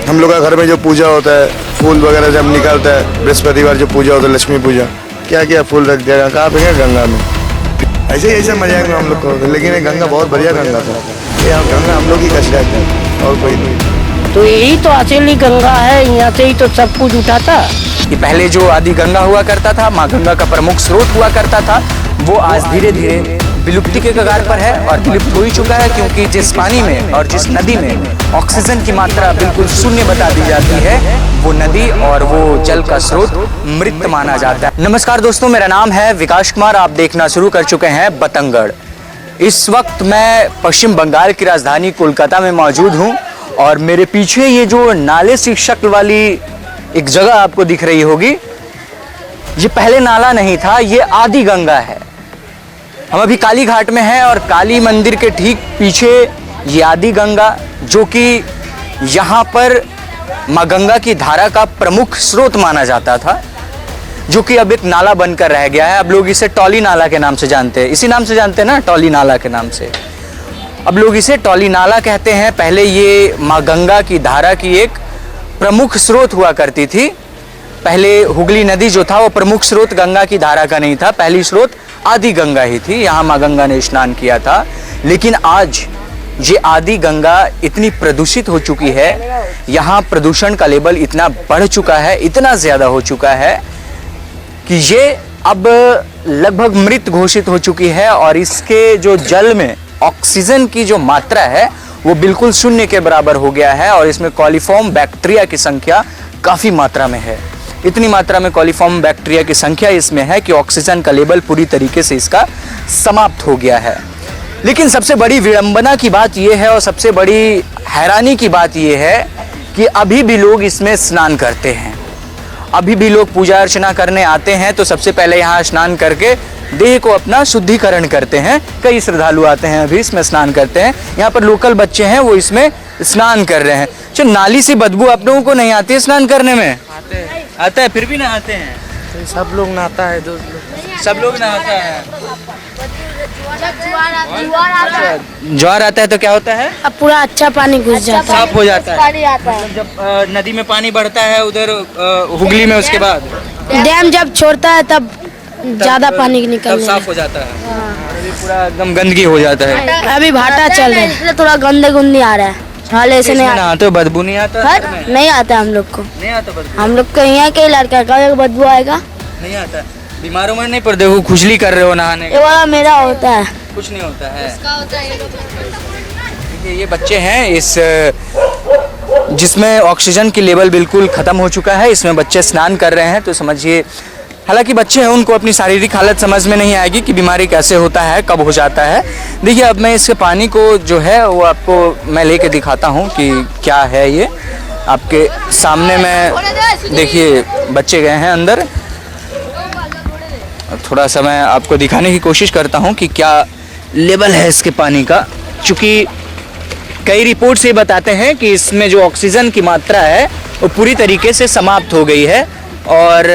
हम लोग का घर में जो पूजा होता है, फूल वगैरह जब निकलता है, बृहस्पतिवार जो पूजा होता है, लक्ष्मी पूजा, क्या क्या फूल रख दिया, कहाँ पे गंगा में। ऐसे ही ऐसा मजा आएगा हम लोग को। लेकिन ये गंगा बहुत बढ़िया गंगा था, ये गंगा हम लोग ही कचरा था और कोई नहीं। तो यही तो असली गंगा है, यहाँ से ही तो सब कुछ उठा था। कि पहले जो आदि गंगा हुआ करता था, माँ गंगा का प्रमुख स्रोत हुआ करता था, वो आज धीरे धीरे विलुप्ति के कगार पर है और विलुप्त हो ही चुका है, क्योंकि जिस पानी में और जिस नदी में ऑक्सीजन की मात्रा बिल्कुल शून्य बता दी जाती है, वो नदी और वो जल का स्रोत मृत माना जाता है। नमस्कार दोस्तों, मेरा नाम है विकास कुमार। आप देखना शुरू कर चुके हैं बतंगड़। इस वक्त मैं पश्चिम बंगाल की राजधानी कोलकाता में मौजूद हूँ और मेरे पीछे ये जो नाले सी शक्ल वाली एक जगह आपको दिख रही होगी, ये पहले नाला नहीं था, ये आदि गंगा है। हम अभी काली घाट में हैं और काली मंदिर के ठीक पीछे ये आदि गंगा, जो कि यहाँ पर माँ गंगा की धारा का प्रमुख स्रोत माना जाता था, जो कि अब एक नाला बनकर रह गया है। अब लोग इसे टॉली नाला के नाम से जानते हैं, इसी नाम से जानते हैं ना, टॉली नाला के नाम से। अब लोग इसे टॉली नाला कहते हैं। पहले ये माँ गंगा की धारा की एक प्रमुख स्रोत हुआ करती थी। पहले हुगली नदी जो था वो प्रमुख स्रोत गंगा की धारा का नहीं था, पहली स्रोत आदि गंगा ही थी। यहाँ माँ गंगा ने स्नान किया था। लेकिन आज ये आदि गंगा इतनी प्रदूषित हो चुकी है, यहाँ प्रदूषण का लेवल इतना बढ़ चुका है, इतना ज़्यादा हो चुका है कि ये अब लगभग मृत घोषित हो चुकी है और इसके जो जल में ऑक्सीजन की जो मात्रा है वो बिल्कुल शून्य के बराबर हो गया है और इसमें कॉलीफॉर्म बैक्टीरिया की संख्या काफ़ी मात्रा में है। इतनी मात्रा में कॉलीफॉर्म बैक्टीरिया की संख्या इसमें है कि ऑक्सीजन का लेवल पूरी तरीके से इसका समाप्त हो गया है। लेकिन सबसे बड़ी विडंबना की बात यह है और सबसे बड़ी हैरानी की बात यह है कि अभी भी लोग इसमें स्नान करते हैं। अभी भी लोग पूजा अर्चना करने आते हैं तो सबसे पहले यहाँ स्नान करके देह को अपना शुद्धिकरण करते हैं। कई श्रद्धालु आते हैं, अभी इसमें स्नान करते हैं। यहाँ पर लोकल बच्चे हैं, वो इसमें स्नान कर रहे हैं। जो नाली से बदबू आप लोगों को नहीं आती है स्नान करने में? आता है, फिर भी नहाते हैं? तो सब लोग नहाता है, दोस्त लोग सब लोग नहाता है। ज्वार आता है तो क्या होता है? अब पूरा अच्छा पानी घुस जाता है, साफ हो जाता है। मतलब जब नदी में पानी बढ़ता है उधर हुगली में, उसके बाद डैम जब छोड़ता है तब ज्यादा पानी निकलता है, साफ हो जाता है। अभी पूरा एकदम गंदगी हो जाता है। अभी भाटा चल रहा है इसलिए थोड़ा गंदगी आ रहा है। हाल ऐसे नहीं नहाते हो, बदबू नहीं आता? नहीं आता हम लोग को, नहीं आता बदबू? हम लोग को यहाँ के लड़का का बदबू आएगा, नहीं आता। बीमारों में नहीं पड़ते हो? खुजली कर रहे हो नहाने? ये वाला मेरा होता है, कुछ नहीं होता है। देखिए ये बच्चे हैं इस जिसमें ऑक्सीजन की लेवल बिल्कुल ख़त्म हो चुका है, इसमें बच्चे स्नान कर रहे हैं। तो समझिए, हालांकि बच्चे हैं, उनको अपनी शारीरिक हालत समझ में नहीं आएगी कि बीमारी कैसे होता है, कब हो जाता है। देखिए अब मैं इसके पानी को जो है वो आपको मैं लेके दिखाता हूँ कि क्या है ये। आपके सामने में देखिए बच्चे गए हैं अंदर। थोड़ा सा मैं आपको दिखाने की कोशिश करता हूँ कि क्या लेवल है इसके पानी का, चूँकि कई रिपोर्ट्स ये बताते हैं कि इसमें जो ऑक्सीजन की मात्रा है वो पूरी तरीके से समाप्त हो गई है और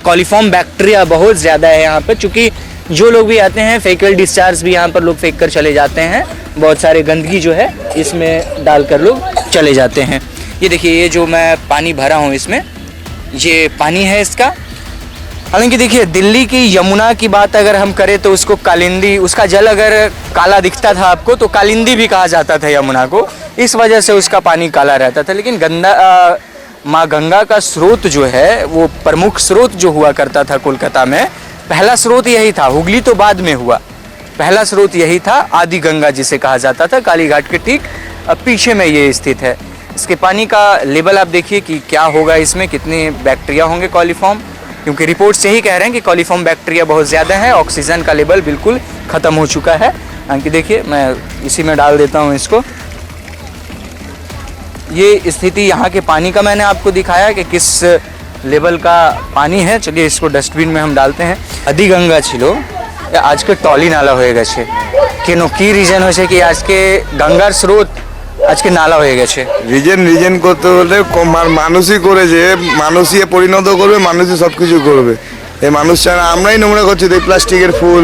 कॉलीफॉर्म बैक्टीरिया बहुत ज़्यादा है यहाँ पर। चूँकि जो लोग भी आते हैं फेकल डिस्चार्ज भी यहाँ पर लोग फेंक कर चले जाते हैं, बहुत सारे गंदगी जो है इसमें डालकर लोग चले जाते हैं। ये देखिए, ये जो मैं पानी भरा हूँ इसमें, ये पानी है इसका। हालांकि देखिए दिल्ली की यमुना की बात अगर हम करें तो उसको कालिंदी, उसका जल अगर काला दिखता था आपको तो कालिंदी भी कहा जाता था यमुना को, इस वजह से उसका पानी काला रहता था। लेकिन माँ गंगा का स्रोत जो है वो प्रमुख स्रोत जो हुआ करता था कोलकाता में, पहला स्रोत यही था। हुगली तो बाद में हुआ, पहला स्रोत यही था, आदि गंगा जिसे कहा जाता था। काली घाट के ठीक पीछे में ये स्थित है। इसके पानी का लेवल आप देखिए कि क्या होगा, इसमें कितने बैक्टीरिया होंगे कॉलीफॉर्म, क्योंकि रिपोर्ट्स यही कह रहे हैं कि कॉलीफॉर्म बैक्टीरिया बहुत ज़्यादा है, ऑक्सीजन का लेवल बिल्कुल ख़त्म हो चुका है। कि देखिए मैं इसी में डाल देता हूँ इसको। ये स्थिति यहाँ के पानी का मैंने आपको दिखाया कि किस लेवल का पानी है। चलिए इसको डस्टबिन में हम डालते हैं। आदि गंगा छिलो आज के टॉली नाला হয়ে গেছে, কেন কি রিজন হয়েছে কি আজকে গঙ্গার স্রোত আজকে নালা হয়ে গেছে? রিজেন করতে হলে মানুষই করে, যে মানুষই পরিণত করবে, মানুষই সব কিছু করবে। এই মানুষ ছাড়া আমরাই নোংরা করছি। तो प्लास्टिक फूल,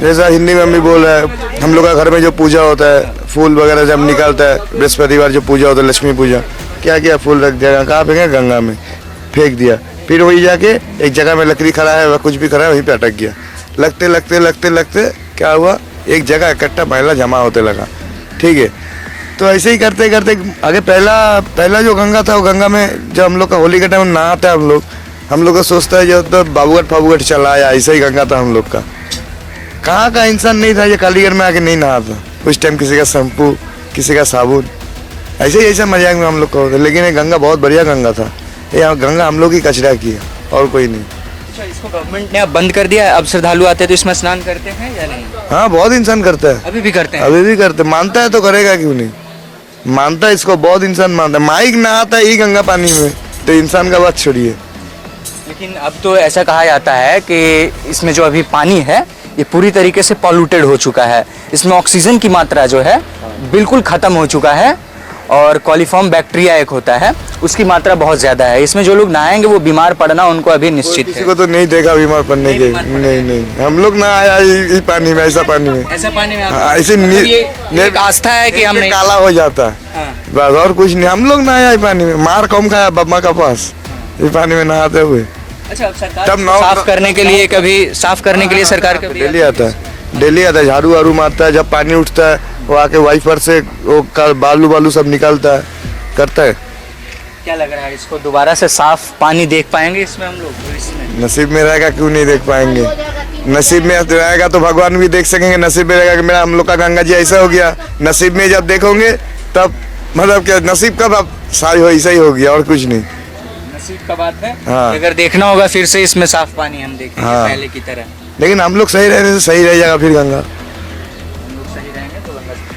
जैसा हिंदी में भी बोल रहा है, हम लोग का घर में जो पूजा होता है, फूल वगैरह जब निकलता है, बृहस्पतिवार जो पूजा होता है, लक्ष्मी पूजा, क्या किया, फूल रख दिया, कहाँ फेंका, गंगा में फेंक दिया। फिर वही जाके एक जगह में लकड़ी खड़ा है, वह कुछ भी खड़ा है, वहीं पे अटक गया। लगते लगते लगते लगते क्या हुआ, एक जगह इकट्ठा मैला जमा होते लगा। ठीक है, तो ऐसे ही करते करते आगे पहला जो गंगा था, वो गंगा में जब हम लोग का होली के टाइम नहाता है हम लोग का सोचता है जो तो बाबूगढ़ फाबूगढ़ चला आया, ऐसा ही गंगा था हम लोग का। कहाँ का इंसान नहीं था ये कालीगढ़ में आके नहीं नहा था उस टाइम, किसी का शैम्पू, किसी का साबुन, ऐसे मजाक में हम लोग को। लेकिन ये गंगा बहुत बढ़िया गंगा था, ये गंगा हम लोग ही कचरा की है और कोई नहीं। अच्छा, इसको गवर्नमेंट ने अब बंद कर दिया है, अब श्रद्धालु आते हैं तो इसमें स्नान करते हैं या नहीं? हाँ, बहुत इंसान करता है, अभी भी करते हैं? अभी भी करते, मानता है तो करेगा क्यों नहीं, मानता है इसको, बहुत इंसान मानता है। माइक नहाता है ही गंगा पानी में, तो इंसान का बात छोड़िए। लेकिन अब तो ऐसा कहा जाता है कि इसमें जो अभी पानी है ये पूरी तरीके से पॉल्यूटेड हो चुका है, इसमें ऑक्सीजन की मात्रा जो है बिल्कुल ख़त्म हो चुका है और कॉलीफॉर्म बैक्टीरिया एक होता है उसकी मात्रा बहुत ज़्यादा है। इसमें जो लोग नहाएंगे वो बीमार पड़ना उनको अभी निश्चित है। किसी को तो नहीं देखा बीमार पड़ने के, नहीं, हम लोग ना आया इस पानी में, ऐसा पानी में, ऐसा पानी में ऐसे एक आस्था है कि हम काला हो जाता है बस, और कुछ नहीं। हम लोग ना आया पानी में, मार कम खाया बम्मा का पास इस पानी में नहाते हुए। अच्छा, अब सरकार साफ करने के लिए सरकार डेली आता है, झाड़ू वाड़ू मारता है, जब पानी उठता है वो आके वाइपर से वो बालू सब निकालता है, करता है। क्या लग रहा है इसको दोबारा से साफ पानी देख पाएंगे इसमें हम लोग? नसीब में रहेगा, क्यों नहीं देख पाएंगे, नसीब में रहेगा तो भगवान भी देख सकेंगे। नसीब में रहेगा कि मेरा हम लोग का गंगा जी ऐसा हो गया, नसीब में जब देखोगे तब मतलब क्या नसीब कब अब ऐसा ही हो गया और कुछ नहीं, नसीब का बात है। हाँ। अगर देखना होगा फिर से इसमें साफ पानी हम देखेंगे हाँ। पहले की तरह। लेकिन हम लोग सही रहने से सही रह जाएगा फिर गंगा।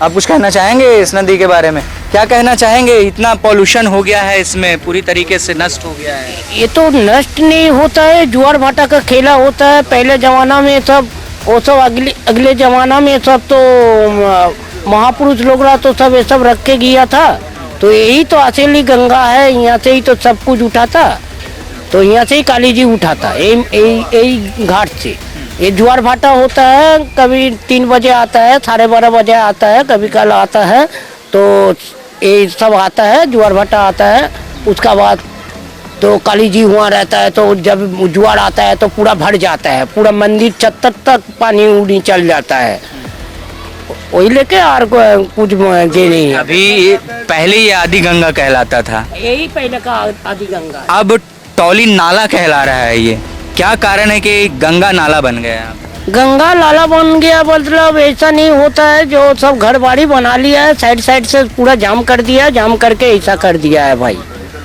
आप कुछ कहना चाहेंगे इस नदी के बारे में? क्या कहना चाहेंगे, इतना पॉल्यूशन हो गया है इसमें, पूरी तरीके से नष्ट हो गया है? ये तो नष्ट नहीं होता है, जुआर भाटा का खेला होता है। पहले जमाना में सब वो सब अगले जमाना में सब तो महापुरुष लोग रहा तो सब ये सब रख के गया था। तो यही तो असली गंगा है, यहाँ से ही तो सब कुछ उठा था, तो यहाँ से ही काली जी उठा था, यही घाट से। ये जुआर भाटा होता है, कभी 3 बजे आता है, 12:30 बजे आता है, कभी कल आता है, तो ये सब आता है, जुआर भाटा आता है। उसका बाद तो काली जी वहाँ रहता है, तो जब जुआर आता है तो पूरा भर जाता है, पूरा मंदिर छत तक पानी उड़ी चल जाता है, वही लेके और कुछ जे नहीं है। अभी पहले ये आदि गंगा कहलाता था, यही पहले का आदि गंगा। अब टॉली नाला कहला रहा है। ये क्या कारण है कि गंगा नाला बन गया? गंगा नाला बन गया मतलब ऐसा नहीं होता है, जो सब घर बाड़ी बना लिया है, साइड से पूरा जाम कर दिया है, जाम करके ऐसा कर दिया है भाई।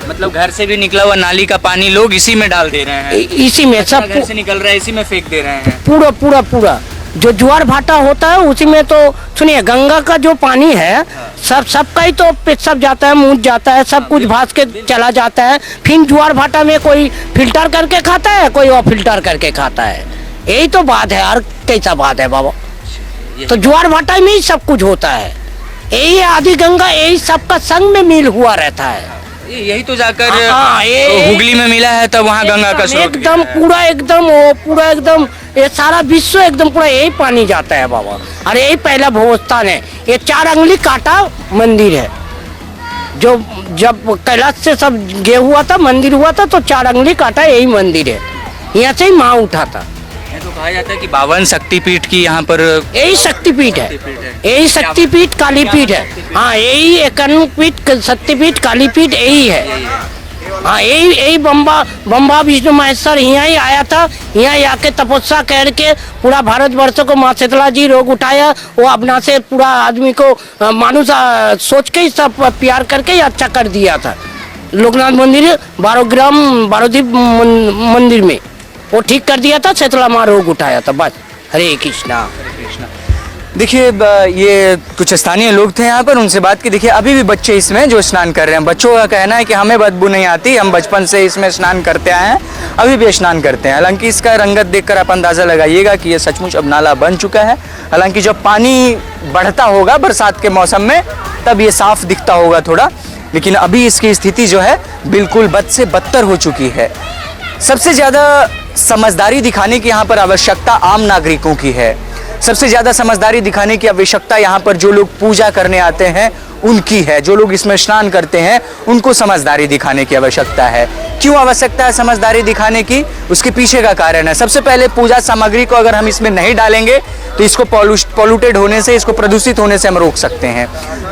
मतलब घर से भी निकला हुआ नाली का पानी लोग इसी में डाल दे रहे हैं, इसी में सब घर से निकल रहा है इसी में फेंक दे रहे हैं। पूरा जो जुआर भाटा होता है उसी में। तो सुनिए, गंगा का जो पानी है सबका ही तो पेशाब जाता है, मुंह जाता है, सब कुछ भास के चला जाता है। फिर जुआर भाटा में कोई फिल्टर करके खाता है, कोई और फिल्टर करके खाता है, यही तो बात है। और कैसा बात है बाबा, तो जुआर भाटा में ही सब कुछ होता है, यही आदि गंगा, यही सबका संग में मिल हुआ रहता है। यही तो जाकर ये हुगली में मिला है, तब वहाँ गंगा का स्रोत एकदम पूरा एकदम ये सारा विश्व एकदम पूरा यही पानी जाता है बाबा। अरे यही पहला भोस्थान है, ये 4 अंगुली काटा मंदिर है, जो जब कैलाश से सब ये हुआ था, मंदिर हुआ था, तो 4 अंगुली काटा यही मंदिर है, यहाँ से ही माँ उठा था। तो कहा जाता है कि 52 शक्तिपीठ की यहाँ पर यही शक्तिपीठ है, यही शक्तिपीठ कालीपीठ है। हाँ, यही 51 पीठ शक्तिपीठ कालीपीठ यही है। हाँ, यही बम्बा विष्णु महेश्वर यहाँ ही आया था, यहाँ आके तपस्या करके पूरा भारतवर्ष को माँ शीतला जी रोग उठाया। वो अपना से पूरा आदमी को मानुष सोच के ही सब प्यार करके ही अच्छा कर दिया था। लोकनाथ मंदिर 12 ग्राम 12 दीप मंदिर में वो ठीक कर दिया था, शीतला माँ रोग उठाया था, बस। हरे कृष्णा। देखिए, ये कुछ स्थानीय लोग थे यहाँ पर, उनसे बात की। देखिए, अभी भी बच्चे इसमें जो स्नान कर रहे हैं, बच्चों का कहना है कि हमें बदबू नहीं आती, हम बचपन से इसमें स्नान करते आए हैं, अभी भी स्नान करते हैं। हालांकि इसका रंगत देखकर आप अंदाज़ा लगाइएगा कि ये सचमुच अब नाला बन चुका है। हालांकि जब पानी बढ़ता होगा बरसात के मौसम में तब ये साफ दिखता होगा थोड़ा, लेकिन अभी इसकी स्थिति जो है बिल्कुल बद से बदतर हो चुकी है। सबसे ज़्यादा समझदारी दिखाने की यहाँ पर आवश्यकता आम नागरिकों की है। सबसे ज़्यादा समझदारी दिखाने की आवश्यकता यहाँ पर जो लोग पूजा करने आते हैं उनकी है। जो लोग इसमें स्नान करते हैं उनको समझदारी दिखाने की आवश्यकता है। क्यों आवश्यकता है समझदारी दिखाने की? उसके पीछे का कारण है। सबसे पहले पूजा सामग्री को अगर हम इसमें नहीं डालेंगे तो इसको पॉल्यूटेड होने से, इसको प्रदूषित होने से हम रोक सकते हैं।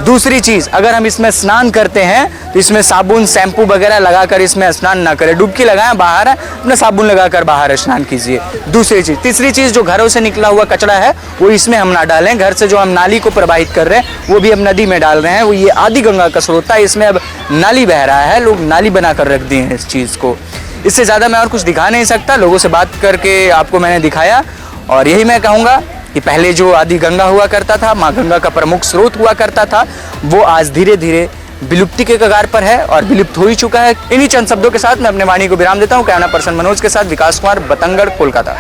दूसरी चीज, अगर हम इसमें स्नान करते हैं तो इसमें साबुन शैम्पू वगैरह लगाकर इसमें स्नान ना करें। डुबकी लगाएं, बाहर अपना साबुन लगाकर बाहर स्नान कीजिए। दूसरी चीज। तीसरी चीज, जो घरों से निकला हुआ कचरा है वो इसमें हम ना डालें। घर से जो हम नाली को प्रवाहित कर रहे हैं वो भी हम नदी में डाल रहे हैं। वो ये आदि गंगा का स्रोत है, इसमें अब नाली बह रहा है, लोग नाली बनाकर रख दिए हैं इस चीज को। इससे ज्यादा मैं और कुछ दिखा नहीं सकता। लोगों से बात करके आपको मैंने दिखाया, और यही मैं कहूँगा कि पहले जो आदि गंगा हुआ करता था, माँ गंगा का प्रमुख स्रोत हुआ करता था, वो आज धीरे धीरे विलुप्ति के कगार पर है और विलुप्त हो ही चुका है। इन्हीं चंद शब्दों के साथ मैं अपने वाणी को विराम देता हूँ। कैमरा पर्सन मनोज के साथ विकास कुमार, बतंगड़, कोलकाता।